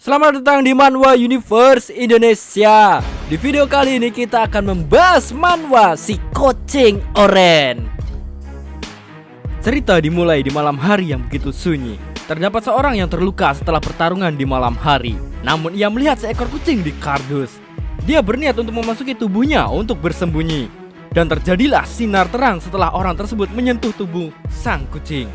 Selamat datang di Manhwa Universe Indonesia. Di video kali ini kita akan membahas manhwa si kucing oren. Cerita dimulai di malam hari yang begitu sunyi. Terdapat seorang yang terluka setelah pertarungan di malam hari. Namun ia melihat seekor kucing di kardus. Dia berniat untuk memasuki tubuhnya untuk bersembunyi. Dan terjadilah sinar terang setelah orang tersebut menyentuh tubuh sang kucing.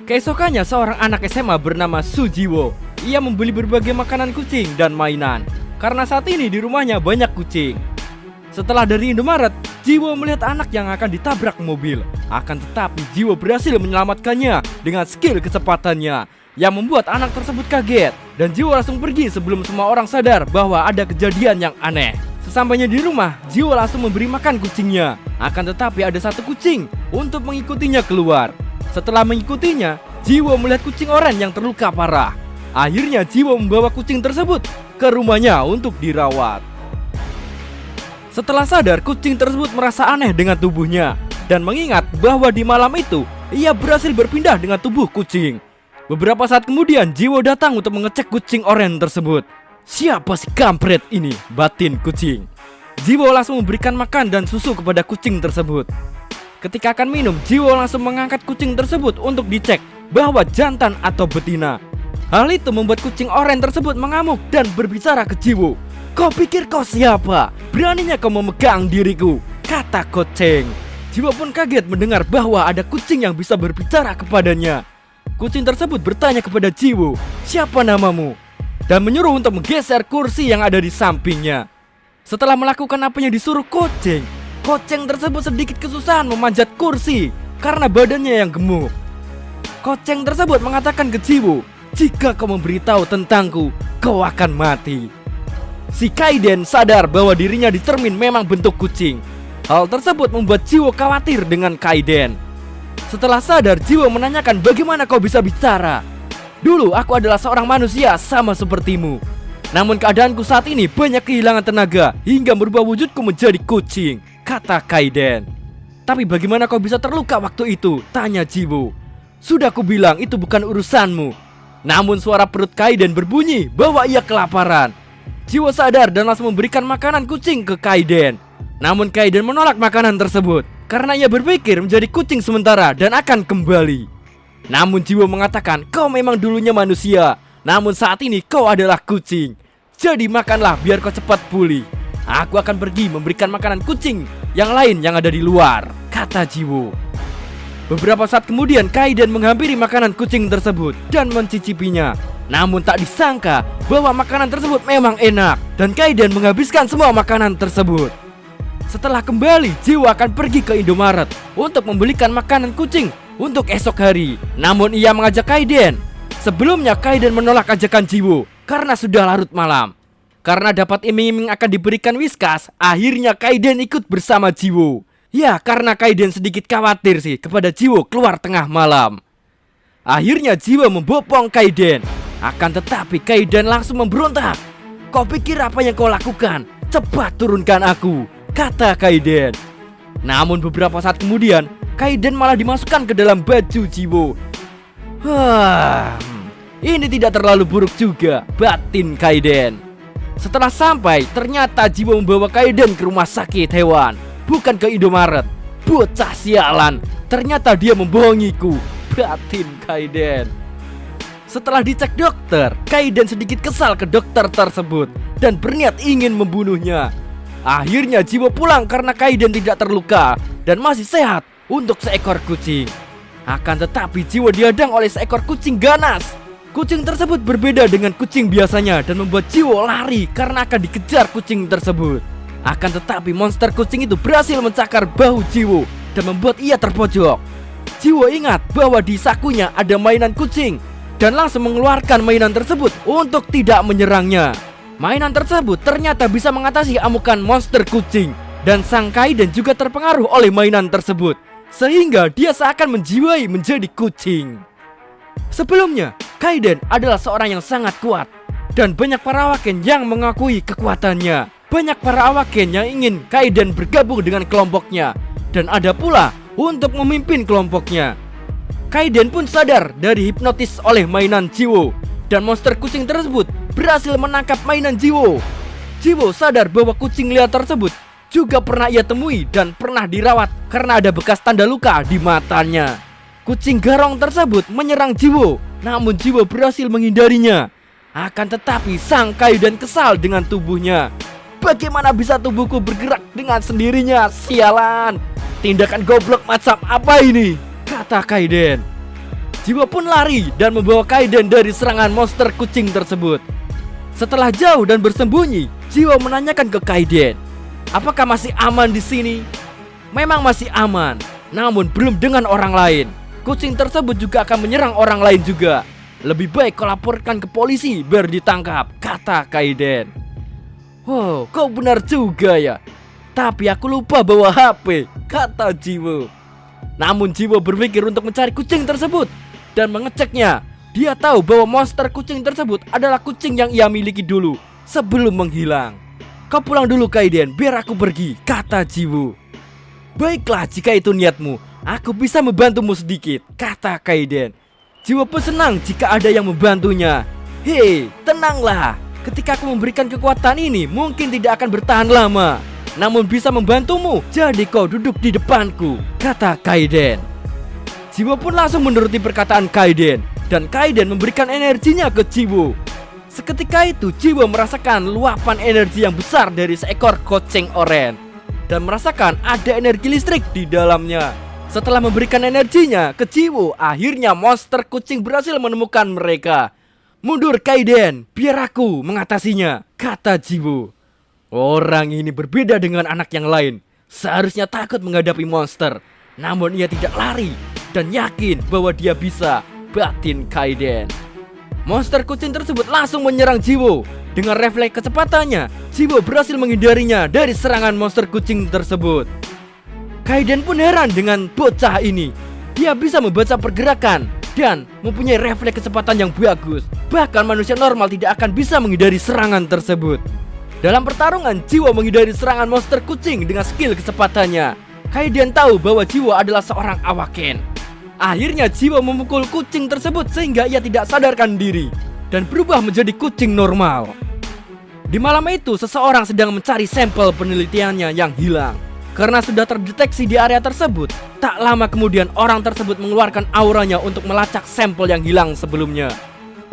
Keesokannya seorang anak SMA bernama Sujiwo. Ia membeli berbagai makanan kucing dan mainan karena saat ini di rumahnya banyak kucing. Setelah dari Indomaret, Jiwo melihat anak yang akan ditabrak mobil. Akan tetapi Jiwo berhasil menyelamatkannya dengan skill kecepatannya yang membuat anak tersebut kaget. Dan Jiwo langsung pergi sebelum semua orang sadar bahwa ada kejadian yang aneh. Sesampainya di rumah, Jiwo langsung memberi makan kucingnya. Akan tetapi ada satu kucing untuk mengikutinya keluar. Setelah mengikutinya, Jiwo melihat kucing oren yang terluka parah. Akhirnya Jiwo membawa kucing tersebut ke rumahnya untuk dirawat. Setelah sadar, kucing tersebut merasa aneh dengan tubuhnya dan mengingat bahwa di malam itu ia berhasil berpindah dengan tubuh kucing. Beberapa saat kemudian Jiwo datang untuk mengecek kucing oren tersebut. Siapa si kampret ini? Batin kucing. Jiwo langsung memberikan makan dan susu kepada kucing tersebut. Ketika akan minum, Jiwo langsung mengangkat kucing tersebut untuk dicek bahwa jantan atau betina. Hal itu membuat kucing oren tersebut mengamuk dan berbicara ke Jiwo. Kau pikir kau siapa? Beraninya kau memegang diriku, kata kucing. Jiwo pun kaget mendengar bahwa ada kucing yang bisa berbicara kepadanya. Kucing tersebut bertanya kepada Jiwo, siapa namamu? Dan menyuruh untuk menggeser kursi yang ada di sampingnya. Setelah melakukan apa yang disuruh kucing, kucing tersebut sedikit kesusahan memanjat kursi karena badannya yang gemuk. Kucing tersebut mengatakan ke Jiwo, jika kau memberitahu tentangku, kau akan mati. Si Kaiden sadar bahwa dirinya di cermin memang bentuk kucing. Hal tersebut membuat Jiwo khawatir dengan Kaiden. Setelah sadar, Jiwo menanyakan bagaimana kau bisa bicara. Dulu aku adalah seorang manusia sama sepertimu. Namun keadaanku saat ini banyak kehilangan tenaga hingga merubah wujudku menjadi kucing, kata Kaiden. Tapi bagaimana kau bisa terluka waktu itu? Tanya Jiwo. Sudah ku bilang itu bukan urusanmu. Namun suara perut Kaiden berbunyi bahwa ia kelaparan. Jiwo sadar dan langsung memberikan makanan kucing ke Kaiden. Namun Kaiden menolak makanan tersebut karena ia berpikir menjadi kucing sementara dan akan kembali. Namun Jiwo mengatakan, kau memang dulunya manusia, namun saat ini kau adalah kucing. Jadi makanlah biar kau cepat pulih. Aku akan pergi memberikan makanan kucing yang lain yang ada di luar, kata Jiwo. Beberapa saat kemudian Kaiden menghampiri makanan kucing tersebut dan mencicipinya. Namun tak disangka bahwa makanan tersebut memang enak dan Kaiden menghabiskan semua makanan tersebut. Setelah kembali, Jiwo akan pergi ke Indomaret untuk membelikan makanan kucing untuk esok hari. Namun ia mengajak Kaiden. Sebelumnya Kaiden menolak ajakan Jiwo karena sudah larut malam. Karena dapat iming-iming akan diberikan Whiskas, akhirnya Kaiden ikut bersama Jiwo. Ya, karena Kaiden sedikit khawatir sih kepada Jiwo keluar tengah malam. Akhirnya Jiwo membopong Kaiden. Akan tetapi Kaiden langsung memberontak. Kau pikir apa yang kau lakukan? Cepat turunkan aku, kata Kaiden. Namun beberapa saat kemudian Kaiden malah dimasukkan ke dalam baju Jiwo. Ini tidak terlalu buruk juga, batin Kaiden. Setelah sampai, ternyata Jiwo membawa Kaiden ke rumah sakit hewan, bukan ke Indomaret. Bocah sialan, ternyata dia membohongiku, batin Kaiden. Setelah dicek dokter, Kaiden sedikit kesal ke dokter tersebut dan berniat ingin membunuhnya. Akhirnya Jiwo pulang karena Kaiden tidak terluka dan masih sehat untuk seekor kucing. Akan tetapi Jiwo dihadang oleh seekor kucing ganas. Kucing tersebut berbeda dengan kucing biasanya dan membuat Jiwo lari karena akan dikejar kucing tersebut. Akan tetapi monster kucing itu berhasil mencakar bahu Jiwo dan membuat ia terpojok. Jiwo ingat bahwa di sakunya ada mainan kucing dan langsung mengeluarkan mainan tersebut untuk tidak menyerangnya. Mainan tersebut ternyata bisa mengatasi amukan monster kucing dan sang Kaiden juga terpengaruh oleh mainan tersebut sehingga dia seakan menjiwai menjadi kucing. Sebelumnya, Kaiden adalah seorang yang sangat kuat dan banyak para awaken yang mengakui kekuatannya. Banyak para awaken yang ingin Kaiden bergabung dengan kelompoknya dan ada pula untuk memimpin kelompoknya. Kaiden pun sadar dari hipnotis oleh mainan Jiwo dan monster kucing tersebut berhasil menangkap mainan Jiwo. Jiwo sadar bahwa kucing liar tersebut juga pernah ia temui dan pernah dirawat karena ada bekas tanda luka di matanya. Kucing garong tersebut menyerang Jiwo, namun Jiwo berhasil menghindarinya. Akan tetapi sang Kaiden kesal dengan tubuhnya. Bagaimana bisa tubuhku bergerak dengan sendirinya? Sialan, tindakan goblok macam apa ini? Kata Kaiden. Jiwo pun lari dan membawa Kaiden dari serangan monster kucing tersebut. Setelah jauh dan bersembunyi, Jiwo menanyakan ke Kaiden, apakah masih aman di sini? Memang masih aman, namun belum dengan orang lain. Kucing tersebut juga akan menyerang orang lain juga. Lebih baik kau laporkan ke polisi biar ditangkap, kata Kaiden. Oh, kau benar juga ya. Tapi aku lupa bawa HP, kata Jiwo. Namun Jiwo berpikir untuk mencari kucing tersebut dan mengeceknya. Dia tahu bahwa monster kucing tersebut adalah kucing yang ia miliki dulu sebelum menghilang. Kau pulang dulu Kaiden, biar aku pergi, kata Jiwo. Baiklah, jika itu niatmu, aku bisa membantumu sedikit, kata Kaiden. Jiwo pun senang jika ada yang membantunya. Hei, tenanglah. Ketika aku memberikan kekuatan ini, mungkin tidak akan bertahan lama, namun bisa membantumu. Jadi kau duduk di depanku, kata Kaiden. Jiwo pun langsung menuruti perkataan Kaiden, dan Kaiden memberikan energinya ke Jiwo. Seketika itu Jiwo merasakan luapan energi yang besar dari seekor kucing oranye dan merasakan ada energi listrik di dalamnya. Setelah memberikan energinya ke Jiwo, akhirnya monster kucing berhasil menemukan mereka. Mundur Kaiden, biar aku mengatasinya, kata Jiwo. Orang ini berbeda dengan anak yang lain. Seharusnya takut menghadapi monster, namun ia tidak lari dan yakin bahwa dia bisa, batin Kaiden. Monster kucing tersebut langsung menyerang Jiwo. Dengan refleks kecepatannya, Jiwo berhasil menghindarinya dari serangan monster kucing tersebut. Kaiden pun heran dengan bocah ini. Dia bisa membaca pergerakan dan mempunyai refleks kecepatan yang bagus. Bahkan manusia normal tidak akan bisa menghindari serangan tersebut. Dalam pertarungan, Jiwo menghindari serangan monster kucing dengan skill kecepatannya. Kaiden tahu bahwa Jiwo adalah seorang awaken. Akhirnya Jiwo memukul kucing tersebut sehingga ia tidak sadarkan diri dan berubah menjadi kucing normal. Di malam itu, seseorang sedang mencari sampel penelitiannya yang hilang. Karena sudah terdeteksi di area tersebut, tak lama kemudian orang tersebut mengeluarkan auranya untuk melacak sampel yang hilang sebelumnya.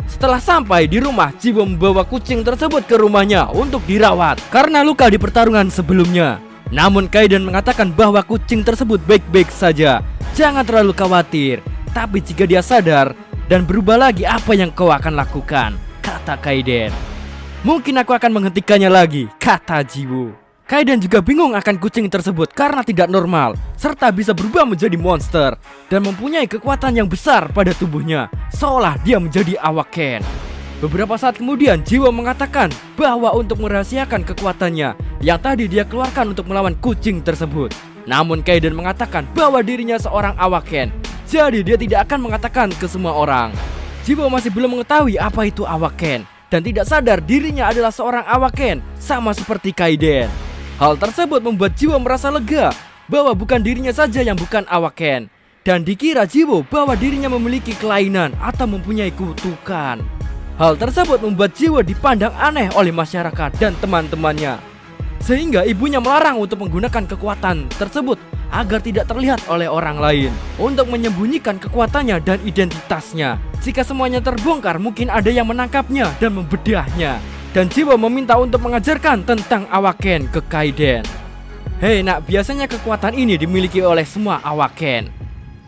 Setelah sampai di rumah, Jiwo membawa kucing tersebut ke rumahnya untuk dirawat karena luka di pertarungan sebelumnya. Namun Kaiden mengatakan bahwa kucing tersebut baik-baik saja. Jangan terlalu khawatir. Tapi jika dia sadar dan berubah lagi, apa yang kau akan lakukan, kata Kaiden. Mungkin aku akan menghentikannya lagi, kata Jiwo. Kaiden juga bingung akan kucing tersebut karena tidak normal, serta bisa berubah menjadi monster dan mempunyai kekuatan yang besar pada tubuhnya, seolah dia menjadi awaken. Beberapa saat kemudian Jiwo mengatakan bahwa untuk merahasiakan kekuatannya yang tadi dia keluarkan untuk melawan kucing tersebut. Namun Kaiden mengatakan bahwa dirinya seorang awaken, jadi dia tidak akan mengatakan ke semua orang. Jiwo masih belum mengetahui apa itu awaken dan tidak sadar dirinya adalah seorang awaken, sama seperti Kaiden. Hal tersebut membuat Jiwo merasa lega bahwa bukan dirinya saja yang bukan awaken, dan dikira Jiwo bahwa dirinya memiliki kelainan atau mempunyai kutukan. Hal tersebut membuat Jiwo dipandang aneh oleh masyarakat dan teman-temannya, sehingga ibunya melarang untuk menggunakan kekuatan tersebut agar tidak terlihat oleh orang lain, untuk menyembunyikan kekuatannya dan identitasnya. Jika semuanya terbongkar, mungkin ada yang menangkapnya dan membedahnya. Dan Jiwo meminta untuk mengajarkan tentang awaken ke Kaiden. Hei nak, biasanya kekuatan ini dimiliki oleh semua awaken,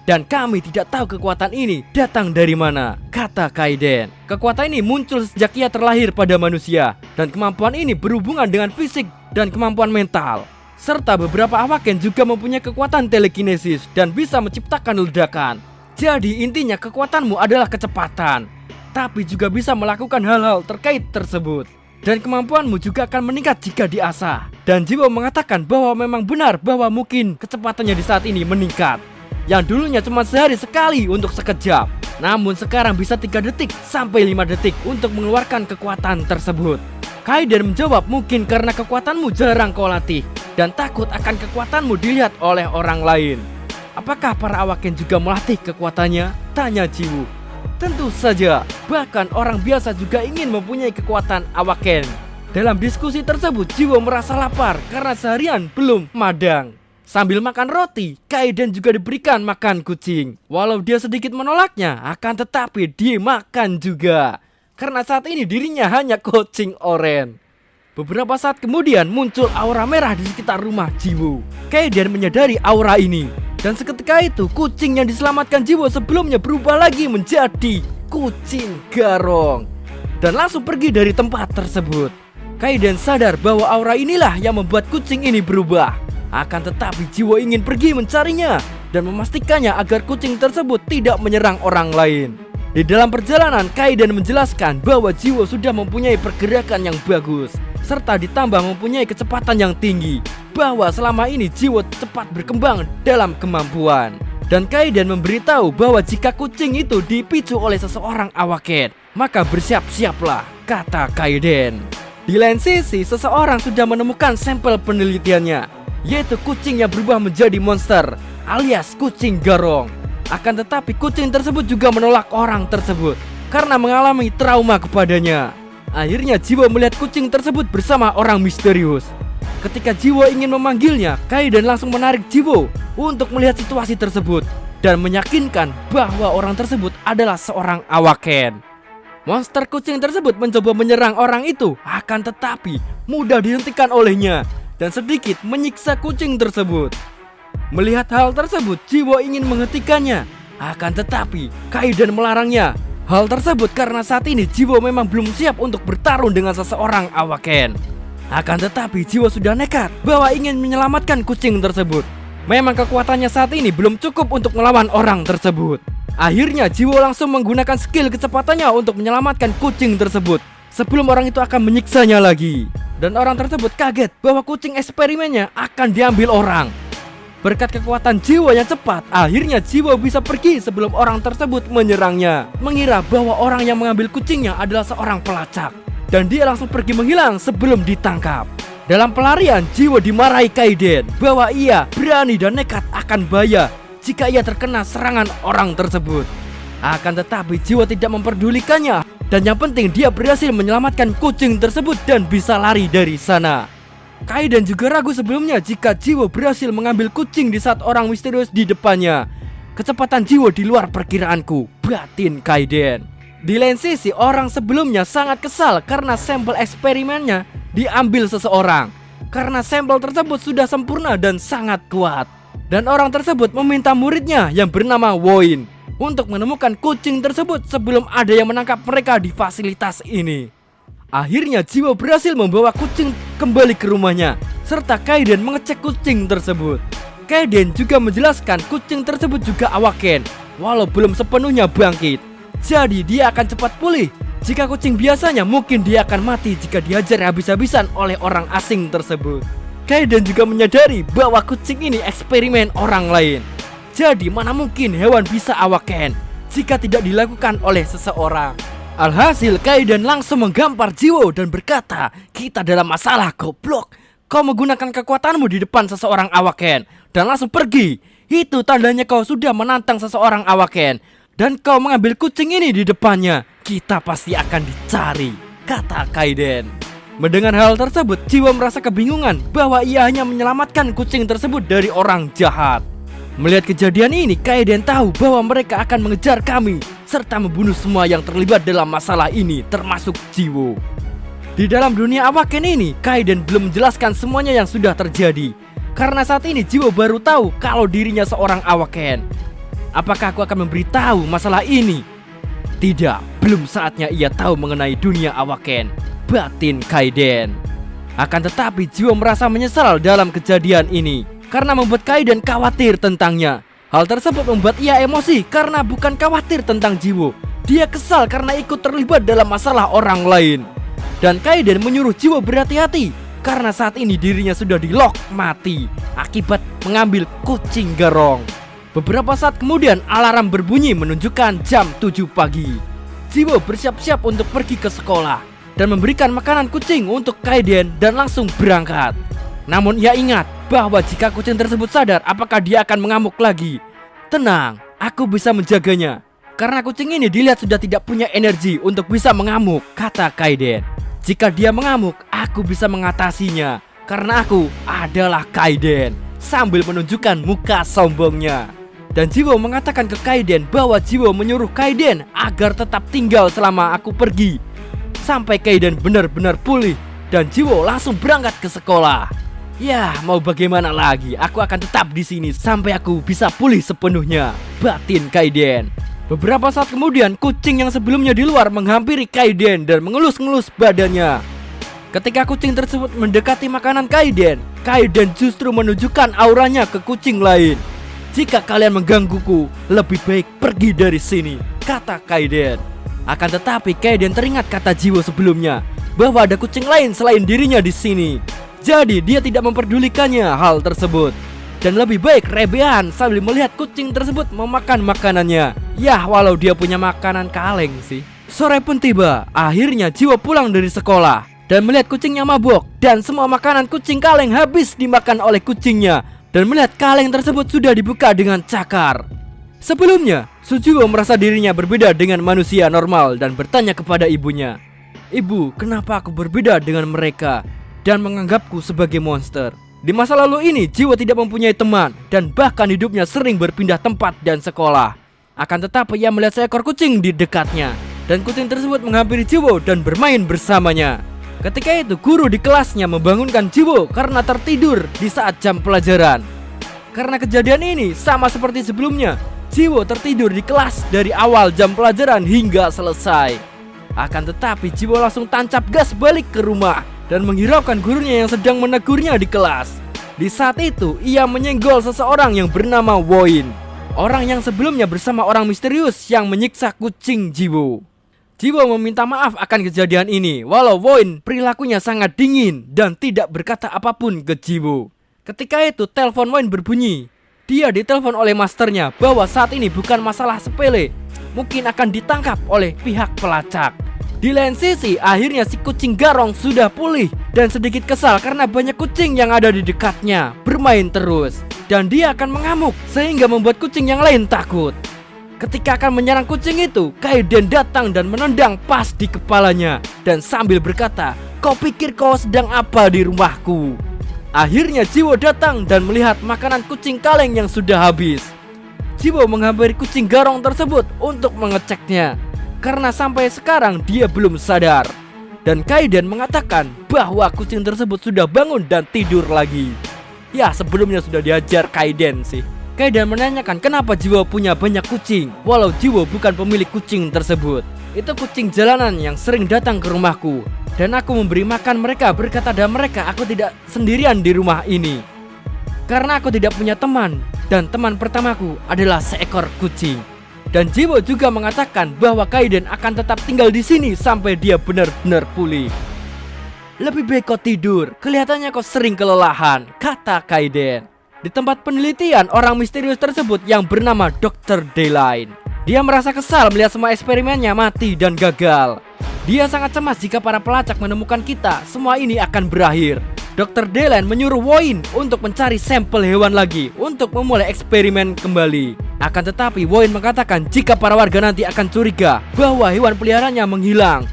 dan kami tidak tahu kekuatan ini datang dari mana, kata Kaiden. Kekuatan ini muncul sejak ia terlahir pada manusia, dan kemampuan ini berhubungan dengan fisik dan kemampuan mental. Serta beberapa awaken juga mempunyai kekuatan telekinesis dan bisa menciptakan ledakan. Jadi intinya kekuatanmu adalah kecepatan, tapi juga bisa melakukan hal-hal terkait tersebut. Dan kemampuanmu juga akan meningkat jika diasah. Dan Jiwo mengatakan bahwa memang benar bahwa mungkin kecepatannya di saat ini meningkat, yang dulunya cuma sehari sekali untuk sekejap, namun sekarang bisa 3 detik sampai 5 detik untuk mengeluarkan kekuatan tersebut. Kaiden menjawab, mungkin karena kekuatanmu jarang kau latih dan takut akan kekuatanmu dilihat oleh orang lain. Apakah para awaken juga melatih kekuatannya? Tanya Jiwo. Tentu saja, bahkan orang biasa juga ingin mempunyai kekuatan awaken. Dalam diskusi tersebut, Jiwo merasa lapar karena seharian belum madang. Sambil makan roti, Kaiden juga diberikan makan kucing. Walau dia sedikit menolaknya, akan tetapi dia makan juga. Karena saat ini dirinya hanya kucing oranye. Beberapa saat kemudian muncul aura merah di sekitar rumah Jiwo. Kaiden menyadari aura ini. Dan seketika itu, kucing yang diselamatkan Jiwo sebelumnya berubah lagi menjadi kucing garong. Dan langsung pergi dari tempat tersebut. Kaiden sadar bahwa aura inilah yang membuat kucing ini berubah. Akan tetapi Jiwo ingin pergi mencarinya dan memastikannya agar kucing tersebut tidak menyerang orang lain. Di dalam perjalanan, Kaiden menjelaskan bahwa Jiwo sudah mempunyai pergerakan yang bagus, serta ditambah mempunyai kecepatan yang tinggi, bahwa selama ini Jiwo cepat berkembang dalam kemampuan. Dan Kaiden memberitahu bahwa jika kucing itu dipicu oleh seseorang awaken, maka bersiap-siaplah, kata Kaiden. Di lain sisi, seseorang sudah menemukan sampel penelitiannya, yaitu kucing yang berubah menjadi monster, alias kucing garong. Akan tetapi kucing tersebut juga menolak orang tersebut karena mengalami trauma kepadanya. Akhirnya Jiwo melihat kucing tersebut bersama orang misterius. Ketika Jiwo ingin memanggilnya, Kaiden langsung menarik Jiwo untuk melihat situasi tersebut dan meyakinkan bahwa orang tersebut adalah seorang awaken. Monster kucing tersebut mencoba menyerang orang itu, akan tetapi mudah dihentikan olehnya dan sedikit menyiksa kucing tersebut. Melihat hal tersebut, Jiwo ingin menghentikannya, akan tetapi Kaiden melarangnya. Hal tersebut karena saat ini Jiwo memang belum siap untuk bertarung dengan seseorang awaken. Akan tetapi Jiwo sudah nekat bahwa ingin menyelamatkan kucing tersebut. Memang kekuatannya saat ini belum cukup untuk melawan orang tersebut. Akhirnya Jiwo langsung menggunakan skill kecepatannya untuk menyelamatkan kucing tersebut sebelum orang itu akan menyiksanya lagi. Dan orang tersebut kaget bahwa kucing eksperimennya akan diambil orang. Berkat kekuatan Jiwo yang cepat, akhirnya Jiwo bisa pergi sebelum orang tersebut menyerangnya, mengira bahwa orang yang mengambil kucingnya adalah seorang pelacak. Dan dia langsung pergi menghilang sebelum ditangkap. Dalam pelarian, Jiwo dimarahi Kaiden bahwa ia berani dan nekat akan bahaya jika ia terkena serangan orang tersebut. Akan tetapi Jiwo tidak memperdulikannya, dan yang penting dia berhasil menyelamatkan kucing tersebut dan bisa lari dari sana. Kaiden juga ragu sebelumnya jika Jiwo berhasil mengambil kucing di saat orang misterius di depannya. Kecepatan Jiwo di luar perkiraanku, batin Kaiden. Di lain sisi, orang sebelumnya sangat kesal karena sampel eksperimennya diambil seseorang, karena sampel tersebut sudah sempurna dan sangat kuat. Dan orang tersebut meminta muridnya yang bernama Woin untuk menemukan kucing tersebut sebelum ada yang menangkap mereka di fasilitas ini. Akhirnya Jiwo berhasil membawa kucing kembali ke rumahnya, serta Kaiden mengecek kucing tersebut. Kaiden juga menjelaskan kucing tersebut juga awaken, walau belum sepenuhnya bangkit. Jadi dia akan cepat pulih. Jika kucing biasanya, mungkin dia akan mati jika dihajar habis-habisan oleh orang asing tersebut. Kaiden juga menyadari bahwa kucing ini eksperimen orang lain. Jadi mana mungkin hewan bisa awaken jika tidak dilakukan oleh seseorang. Alhasil Kaiden langsung menggampar Jiwo dan berkata, "Kita dalam masalah, goblok. Kau menggunakan kekuatanmu di depan seseorang awaken dan langsung pergi. Itu tandanya kau sudah menantang seseorang awaken. Dan kau mengambil kucing ini di depannya. Kita pasti akan dicari," kata Kaiden. Mendengar hal tersebut, Jiwo merasa kebingungan bahwa ia hanya menyelamatkan kucing tersebut dari orang jahat. Melihat kejadian ini, Kaiden tahu bahwa mereka akan mengejar kami serta membunuh semua yang terlibat dalam masalah ini, termasuk Jiwo. Di dalam dunia awaken ini, Kaiden belum menjelaskan semuanya yang sudah terjadi, karena saat ini Jiwo baru tahu kalau dirinya seorang awaken. Apakah aku akan memberitahu masalah ini? Tidak, belum saatnya ia tahu mengenai dunia awaken, batin Kaiden. Akan tetapi Jiwo merasa menyesal dalam kejadian ini, karena membuat Kaiden khawatir tentangnya. Hal tersebut membuat ia emosi karena bukan khawatir tentang Jiwo. Dia kesal karena ikut terlibat dalam masalah orang lain. Dan Kaiden menyuruh Jiwo berhati-hati karena saat ini dirinya sudah di-lock mati akibat mengambil kucing garong. Beberapa saat kemudian alarm berbunyi menunjukkan jam 7 pagi. Jiwo bersiap-siap untuk pergi ke sekolah dan memberikan makanan kucing untuk Kaiden dan langsung berangkat. Namun ia ingat bahwa jika kucing tersebut sadar, apakah dia akan mengamuk lagi? Tenang, aku bisa menjaganya. Karena kucing ini dilihat sudah tidak punya energi untuk bisa mengamuk, kata Kaiden. Jika dia mengamuk, aku bisa mengatasinya, karena aku adalah Kaiden, sambil menunjukkan muka sombongnya. Dan Jiwo mengatakan ke Kaiden bahwa Jiwo menyuruh Kaiden agar tetap tinggal selama aku pergi, sampai Kaiden benar-benar pulih. Dan Jiwo langsung berangkat ke sekolah. Ya, mau bagaimana lagi, aku akan tetap di sini sampai aku bisa pulih sepenuhnya, batin Kaiden. Beberapa saat kemudian, kucing yang sebelumnya di luar menghampiri Kaiden dan mengelus-ngelus badannya. Ketika kucing tersebut mendekati makanan Kaiden, Kaiden justru menunjukkan auranya ke kucing lain. Jika kalian menggangguku, lebih baik pergi dari sini, kata Kaiden. Akan tetapi Kaiden teringat kata Jiwo sebelumnya bahwa ada kucing lain selain dirinya di sini. Jadi dia tidak memperdulikannya hal tersebut, dan lebih baik rebehan sambil melihat kucing tersebut memakan makanannya. Ya, walau dia punya makanan kaleng sih. Sore pun tiba. Akhirnya Jiwo pulang dari sekolah dan melihat kucingnya mabuk, dan semua makanan kucing kaleng habis dimakan oleh kucingnya. Dan melihat kaleng tersebut sudah dibuka dengan cakar. Sebelumnya, Sujiwo merasa dirinya berbeda dengan manusia normal dan bertanya kepada ibunya, "Ibu, kenapa aku berbeda dengan mereka dan menganggapku sebagai monster?" Di masa lalu ini, Jiwo tidak mempunyai teman dan bahkan hidupnya sering berpindah tempat dan sekolah. Akan tetapi ia melihat seekor kucing di dekatnya, dan kucing tersebut menghampiri Jiwo dan bermain bersamanya. Ketika itu, guru di kelasnya membangunkan Jiwo karena tertidur di saat jam pelajaran. Karena kejadian ini sama seperti sebelumnya, Jiwo tertidur di kelas dari awal jam pelajaran hingga selesai. Akan tetapi Jiwo langsung tancap gas balik ke rumah dan menghiraukan gurunya yang sedang menegurnya di kelas. Di saat itu, ia menyenggol seseorang yang bernama Woin, orang yang sebelumnya bersama orang misterius yang menyiksa kucing Jiwo. Jiwo meminta maaf akan kejadian ini, walau Woin perilakunya sangat dingin dan tidak berkata apapun ke Jiwo. Ketika itu, telepon Woin berbunyi. Dia ditelepon oleh masternya bahwa saat ini bukan masalah sepele, mungkin akan ditangkap oleh pihak pelacak. Di lain sisi, akhirnya si kucing garong sudah pulih dan sedikit kesal karena banyak kucing yang ada di dekatnya bermain terus, dan dia akan mengamuk sehingga membuat kucing yang lain takut. Ketika akan menyerang kucing itu, Kaiden datang dan menendang pas di kepalanya dan sambil berkata, "Kau pikir kau sedang apa di rumahku?" Akhirnya Jiwo datang dan melihat makanan kucing kaleng yang sudah habis. Jiwo menghampiri kucing garong tersebut untuk mengeceknya, karena sampai sekarang dia belum sadar. Dan Kaiden mengatakan bahwa kucing tersebut sudah bangun dan tidur lagi. Ya, sebelumnya sudah diajar Kaiden sih. Kaiden menanyakan kenapa Jiwo punya banyak kucing, walau Jiwo bukan pemilik kucing tersebut. Itu kucing jalanan yang sering datang ke rumahku, dan aku memberi makan mereka. Berkata pada mereka, aku tidak sendirian di rumah ini, karena aku tidak punya teman, dan teman pertamaku adalah seekor kucing. Dan Jiwo juga mengatakan bahwa Kaiden akan tetap tinggal di sini sampai dia benar-benar pulih. Lebih baik kau tidur, kelihatannya kau sering kelelahan, kata Kaiden. Di tempat penelitian, orang misterius tersebut yang bernama Dr. Dayline, dia merasa kesal melihat semua eksperimennya mati dan gagal. Dia sangat cemas jika para pelacak menemukan kita, semua ini akan berakhir. Dr. Dayline menyuruh Woin untuk mencari sampel hewan lagi untuk memulai eksperimen kembali. Akan tetapi Woin mengatakan jika para warga nanti akan curiga bahwa hewan peliharanya menghilang.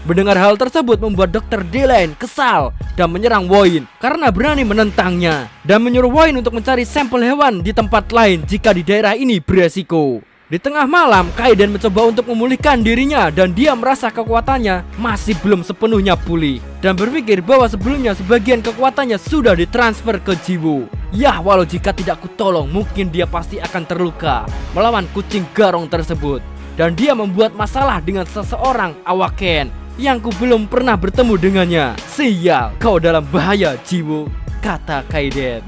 Mendengar hal tersebut membuat Dr. Dayline kesal dan menyerang Woin karena berani menentangnya, dan menyuruh Woin untuk mencari sampel hewan di tempat lain jika di daerah ini beresiko. Di tengah malam, Kaiden mencoba untuk memulihkan dirinya dan dia merasa kekuatannya masih belum sepenuhnya pulih dan berpikir bahwa sebelumnya sebagian kekuatannya sudah ditransfer ke Jiwo. Yah, walau jika tidak kutolong, mungkin dia pasti akan terluka melawan kucing garong tersebut, dan dia membuat masalah dengan seseorang Awaken yang ku belum pernah bertemu dengannya. Sial, kau dalam bahaya Jiwo, kata Kaiden.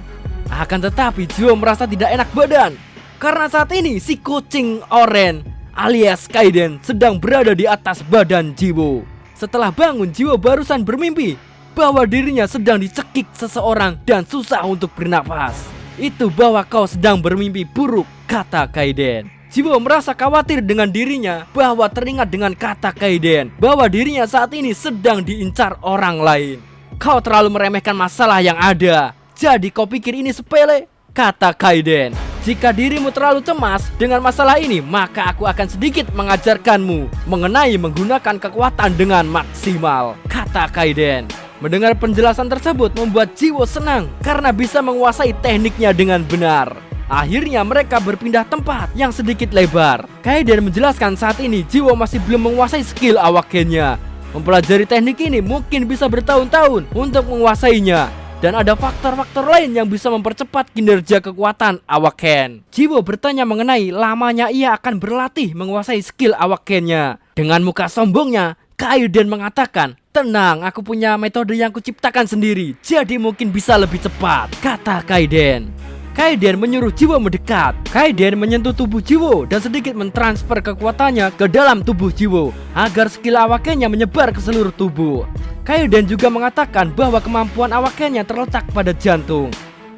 Akan tetapi Jiwo merasa tidak enak badan karena saat ini si kucing oranye alias Kaiden sedang berada di atas badan Jiwo. Setelah bangun, Jiwo barusan bermimpi bahwa dirinya sedang dicekik seseorang dan susah untuk bernafas. Itu bahwa kau sedang bermimpi buruk, kata Kaiden. Jiwo merasa khawatir dengan dirinya bahwa teringat dengan kata Kaiden bahwa dirinya saat ini sedang diincar orang lain. Kau terlalu meremehkan masalah yang ada, jadi kau pikir ini sepele, kata Kaiden. Jika dirimu terlalu cemas dengan masalah ini, maka aku akan sedikit mengajarkanmu mengenai menggunakan kekuatan dengan maksimal, kata Kaiden. Mendengar penjelasan tersebut membuat Jiwo senang karena bisa menguasai tekniknya dengan benar. Akhirnya mereka berpindah tempat yang sedikit lebar. Kaiden menjelaskan saat ini Jiwo masih belum menguasai skill Awakennya. Mempelajari teknik ini mungkin bisa bertahun-tahun untuk menguasainya. Dan ada faktor-faktor lain yang bisa mempercepat kinerja kekuatan Awaken. Jiwo bertanya mengenai lamanya ia akan berlatih menguasai skill Awakennya. Dengan muka sombongnya, Kaiden mengatakan, "Tenang, aku punya metode yang kuciptakan sendiri, jadi mungkin bisa lebih cepat," kata Kaiden. Kaiden menyuruh Jiwo mendekat. Kaiden menyentuh tubuh Jiwo dan sedikit mentransfer kekuatannya ke dalam tubuh Jiwo agar skill Awakennya menyebar ke seluruh tubuh. Kaiden juga mengatakan bahwa kemampuan Awakennya terletak pada jantung.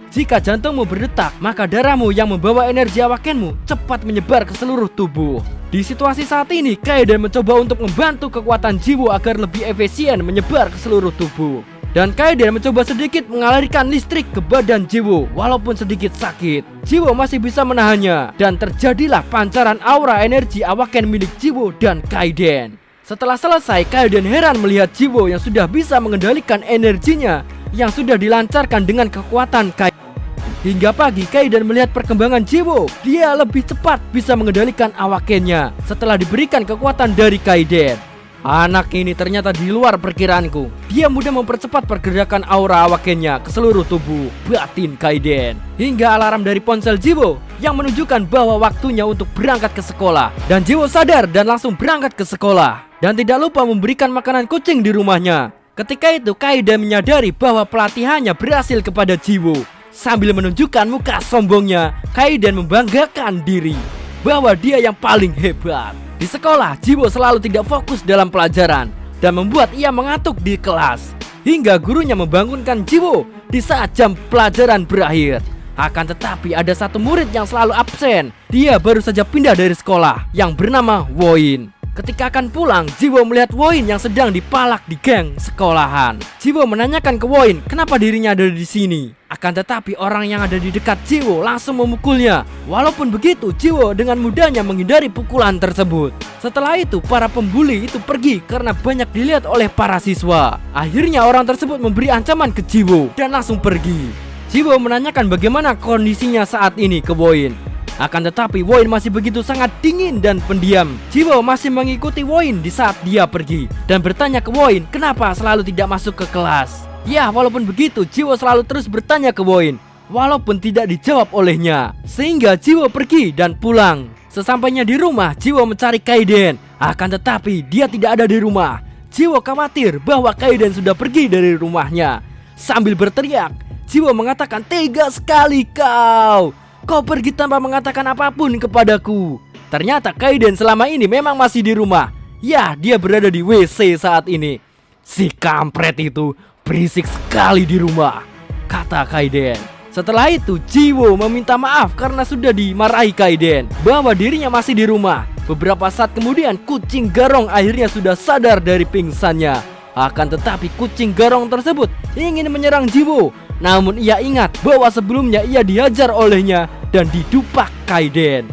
Jika jantungmu berdetak, maka darahmu yang membawa energi Awakenmu cepat menyebar ke seluruh tubuh. Di situasi saat ini, Kaiden mencoba untuk membantu kekuatan Jiwo agar lebih efisien menyebar ke seluruh tubuh. Dan Kaiden mencoba sedikit mengalirkan listrik ke badan Jiwo, walaupun sedikit sakit. Jiwo masih bisa menahannya, dan terjadilah pancaran aura energi Awaken milik Jiwo dan Kaiden. Setelah selesai, Kaiden heran melihat Jiwo yang sudah bisa mengendalikan energinya yang sudah dilancarkan dengan kekuatan Kaiden. Hingga pagi, Kaiden melihat perkembangan Jiwo. Dia lebih cepat bisa mengendalikan Awakennya setelah diberikan kekuatan dari Kaiden. Anak ini ternyata di luar perkiraanku. Dia mudah mempercepat pergerakan aura Awakennya ke seluruh tubuh, batin Kaiden. Hingga alarm dari ponsel Jiwo yang menunjukkan bahwa waktunya untuk berangkat ke sekolah. Dan Jiwo sadar dan langsung berangkat ke sekolah. Dan tidak lupa memberikan makanan kucing di rumahnya. Ketika itu Kaiden menyadari bahwa pelatihannya berhasil kepada Jiwo. Sambil menunjukkan muka sombongnya, Kaiden membanggakan diri bahwa dia yang paling hebat. Di sekolah, Jiwo selalu tidak fokus dalam pelajaran dan membuat ia mengantuk di kelas. Hingga gurunya membangunkan Jiwo di saat jam pelajaran berakhir. Akan tetapi ada satu murid yang selalu absen. Dia baru saja pindah dari sekolah yang bernama Woin. Ketika akan pulang, Jiwo melihat Woin yang sedang dipalak di geng sekolahan. Jiwo menanyakan ke Woin kenapa dirinya ada di sini. Akan tetapi orang yang ada di dekat Jiwo langsung memukulnya. Walaupun begitu, Jiwo dengan mudahnya menghindari pukulan tersebut. Setelah itu, para pembuli itu pergi karena banyak dilihat oleh para siswa. Akhirnya orang tersebut memberi ancaman ke Jiwo dan langsung pergi. Jiwo menanyakan bagaimana kondisinya saat ini ke Woin. Akan tetapi Woin masih begitu sangat dingin dan pendiam. Jiwo masih mengikuti Woin di saat dia pergi dan bertanya ke Woin kenapa selalu tidak masuk ke kelas. Ya, walaupun begitu Jiwo selalu terus bertanya ke Woin walaupun tidak dijawab olehnya. Sehingga Jiwo pergi dan pulang. Sesampainya di rumah, Jiwo mencari Kaiden. Akan tetapi dia tidak ada di rumah. Jiwo khawatir bahwa Kaiden sudah pergi dari rumahnya. Sambil berteriak, Jiwo mengatakan, "Tega sekali kau! Kau pergi tanpa mengatakan apapun kepadaku." Ternyata Kaiden selama ini memang masih di rumah. Ya, dia berada di WC saat ini. Si kampret itu berisik sekali di rumah, kata Kaiden. Setelah itu, Jiwo meminta maaf karena sudah dimarahi Kaiden bahwa dirinya masih di rumah. Beberapa saat kemudian, kucing garong akhirnya sudah sadar dari pingsannya. Akan tetapi kucing garong tersebut ingin menyerang Jiwo. Namun ia ingat bahwa sebelumnya ia dihajar olehnya dan didupak Kaiden.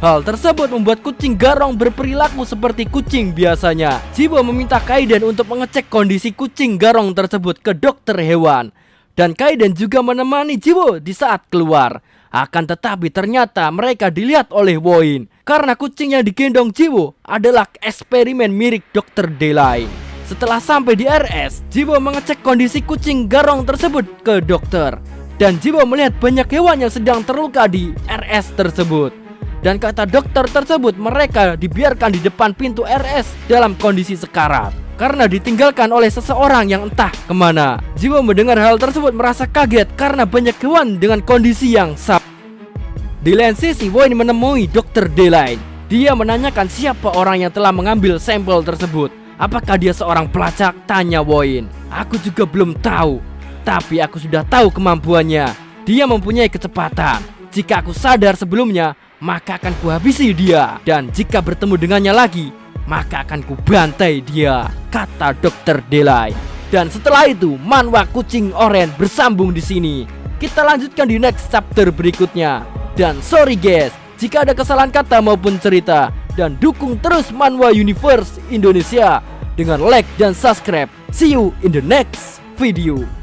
Hal tersebut membuat kucing garong berperilaku seperti kucing biasanya. Jiwo meminta Kaiden untuk mengecek kondisi kucing garong tersebut ke dokter hewan. Dan Kaiden juga menemani Jiwo di saat keluar. Akan tetapi ternyata mereka dilihat oleh Woin karena kucing yang digendong Jiwo adalah eksperimen mirip Dr. Delay. Setelah sampai di RS, Jiwo mengecek kondisi kucing garong tersebut ke dokter. Dan Jiwo melihat banyak hewan yang sedang terluka di RS tersebut. Dan kata dokter tersebut, mereka dibiarkan di depan pintu RS dalam kondisi sekarat karena ditinggalkan oleh seseorang yang entah kemana. Jiwo mendengar hal tersebut merasa kaget karena banyak hewan dengan kondisi yang sama. Di lain sisi, Woin menemui Dr. Delay. Dia menanyakan siapa orang yang telah mengambil sampel tersebut. Apakah dia seorang pelacak? Tanya Woin. Aku juga belum tahu, tapi aku sudah tahu kemampuannya. Dia mempunyai kecepatan. Jika aku sadar sebelumnya, maka akan kuhabisi dia. Dan jika bertemu dengannya lagi, maka akan kubantai dia, kata Dr. Delay. Dan setelah itu, manhwa kucing oranye bersambung di sini. Kita lanjutkan di next chapter berikutnya. Dan sorry guys jika ada kesalahan kata maupun cerita. Dan dukung terus Manhwa Universe Indonesia dengan like dan subscribe. See you in the next video.